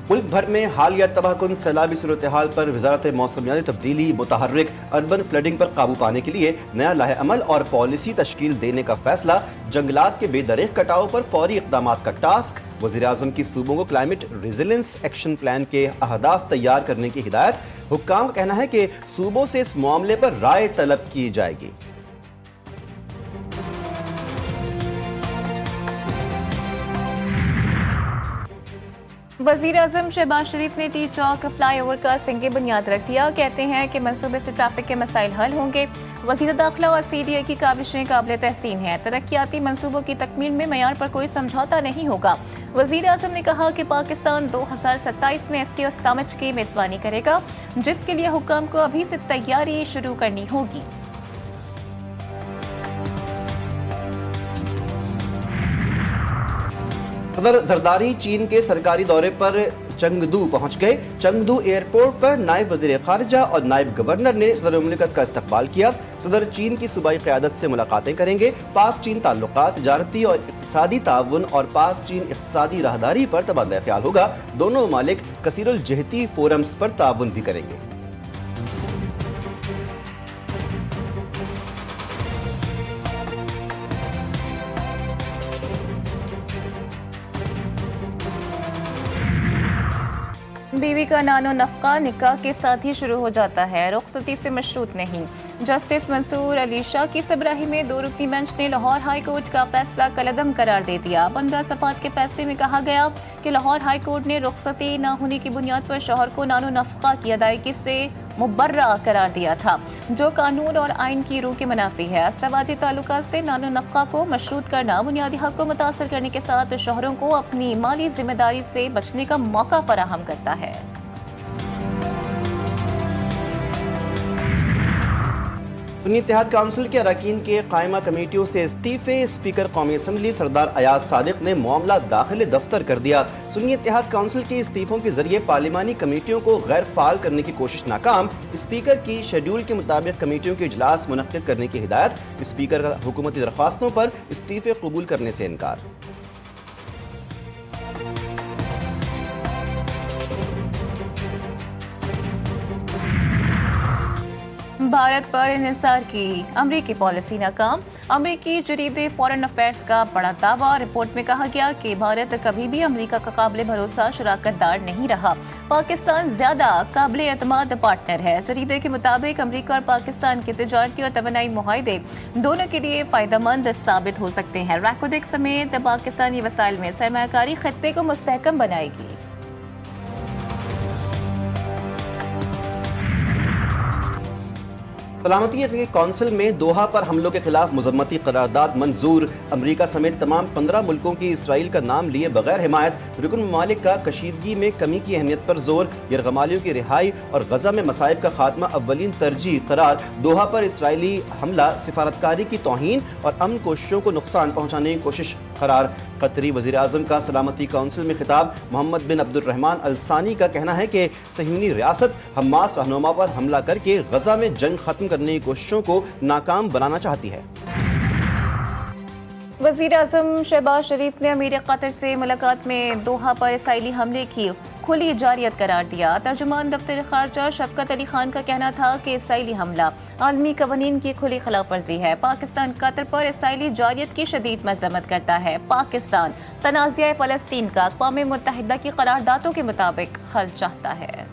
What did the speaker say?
ملک بھر میں حالیہ تباہ کن سیلابی صورتحال پر وزارت موسمیاتی تبدیلی متحرک اربن فلڈنگ پر قابو پانے کے لیے نیا لائحہ عمل اور پالیسی تشکیل دینے کا فیصلہ، جنگلات کے بے دریغ کٹاؤ پر فوری اقدامات کا ٹاسک، وزیراعظم کی صوبوں کو کلائمیٹ ریزیلنس ایکشن پلان کے اہداف تیار کرنے کی ہدایت۔ حکام کا کہنا ہے کہ صوبوں سے اس معاملے پر رائے طلب کی جائے گی۔ وزیر اعظم شہباز شریف نے ٹی چوک فلائی اوور کا سنگ بنیاد رکھ دیا۔ کہتے ہیں کہ منصوبے سے ٹریفک کے مسائل حل ہوں گے۔ وزیر داخلہ اور سی ڈی اے کی کاوشیں قابل تحسین ہیں۔ ترقیاتی منصوبوں کی تکمیل میں معیار پر کوئی سمجھوتہ نہیں ہوگا۔ وزیر اعظم نے کہا کہ پاکستان 2027 میں SCO سمٹ کی میزبانی کرے گا، جس کے لیے حکام کو ابھی سے تیاری شروع کرنی ہوگی۔ صدر زرداری چین کے سرکاری دورے پر چنگدو پہنچ گئے۔ چنگدو ایئرپورٹ پر نائب وزیر خارجہ اور نائب گورنر نے صدر مملکت کا استقبال کیا۔ صدر چین کی صوبائی قیادت سے ملاقاتیں کریں گے۔ پاک چین تعلقات، تجارتی اور اقتصادی تعاون اور پاک چین اقتصادی راہداری پر تبادلہ خیال ہوگا۔ دونوں ممالک کثیر الجہتی فورمز پر تعاون بھی کریں گے۔ بیوی کا نانو نفقہ نکاح کے ساتھ ہی شروع ہو جاتا ہے، رخصتی سے مشروط نہیں۔ جسٹس منصور علی شاہ کی سربراہی میں 2 رکنی بینچ نے لاہور ہائی کورٹ کا فیصلہ کالعدم قرار دے دیا۔ 15 صفحات کے فیصلے میں کہا گیا کہ لاہور ہائی کورٹ نے رخصتی نہ ہونے کی بنیاد پر شوہر کو نانو نفقہ کی ادائیگی سے مبرہ قرار دیا تھا، جو قانون اور آئین کی روح کے منافی ہے۔ ازدواجی تعلقات سے نانو نفقہ کو مشروط کرنا بنیادی حق کو متاثر کرنے کے ساتھ شوہروں کو اپنی مالی ذمہ داری سے بچنے کا موقع فراہم کرتا ہے۔ سنی اتحاد کونسل کے اراکین کے قائمہ کمیٹیوں سے استعفے۔ اسپیکر قومی اسمبلی سردار ایاز صادق نے معاملہ داخل دفتر کر دیا۔ سنی اتحاد کونسل کے استعفوں کے ذریعے پارلیمانی کمیٹیوں کو غیر فعال کرنے کی کوشش ناکام۔ اسپیکر کی شیڈول کے مطابق کمیٹیوں کے اجلاس منعقد کرنے کی ہدایت۔ اسپیکر کا حکومتی درخواستوں پر استعفے قبول کرنے سے انکار۔ بھارت پر انحصار کی امریکی پالیسی ناکام۔ امریکی جرید فارن افیئرز کا بڑا دعویٰ۔ رپورٹ میں کہا گیا کہ بھارت کبھی بھی امریکہ کا قابل بھروسہ شراکت دار نہیں رہا۔ پاکستان زیادہ قابل اعتماد پارٹنر ہے۔ جریدے کے مطابق امریکہ اور پاکستان کے تجارتی اور توانائی معاہدے دونوں کے لیے فائدہ مند ثابت ہو سکتے ہیں۔ ریکوڈیک سمیت پاکستانی وسائل میں سرمایہ کاری خطے کو مستحکم بنائے گی۔ سلامتی کی کونسل میں دوحہ پر حملوں کے خلاف مذمتی قرارداد منظور۔ امریکہ سمیت تمام 15 ملکوں کی اسرائیل کا نام لیے بغیر حمایت۔ رکن ممالک کا کشیدگی میں کمی کی اہمیت پر زور۔ یرغمالیوں کی رہائی اور غزہ میں مصائب کا خاتمہ اولین ترجیح قرار۔ دوحہ پر اسرائیلی حملہ سفارتکاری کی توہین اور امن کوششوں کو نقصان پہنچانے کی کوشش قرار۔ قطری وزیر اعظم کا سلامتی کونسل میں خطاب۔ محمد بن عبد الرحمن الثانی کا کہنا ہے کہ صہیونی ریاست حماس رہنما پر حملہ کر کے غزہ میں جنگ ختم کرنے کی کوششوں کو ناکام بنانا چاہتی ہے۔ وزیر اعظم شہباز شریف نے امیر قطر سے ملاقات میں دوحہ پر اسرائیلی حملے کی کھلی جارحیت قرار دیا۔ ترجمان دفتر خارجہ شفقت علی خان کا کہنا تھا کہ اسرائیلی حملہ عالمی قوانین کی کھلی خلاف ورزی ہے۔ پاکستان قطر پر اسرائیلی جارحیت کی شدید مذمت کرتا ہے۔ پاکستان تنازع فلسطین کا اقوام متحدہ کی قراردادوں کے مطابق حل چاہتا ہے۔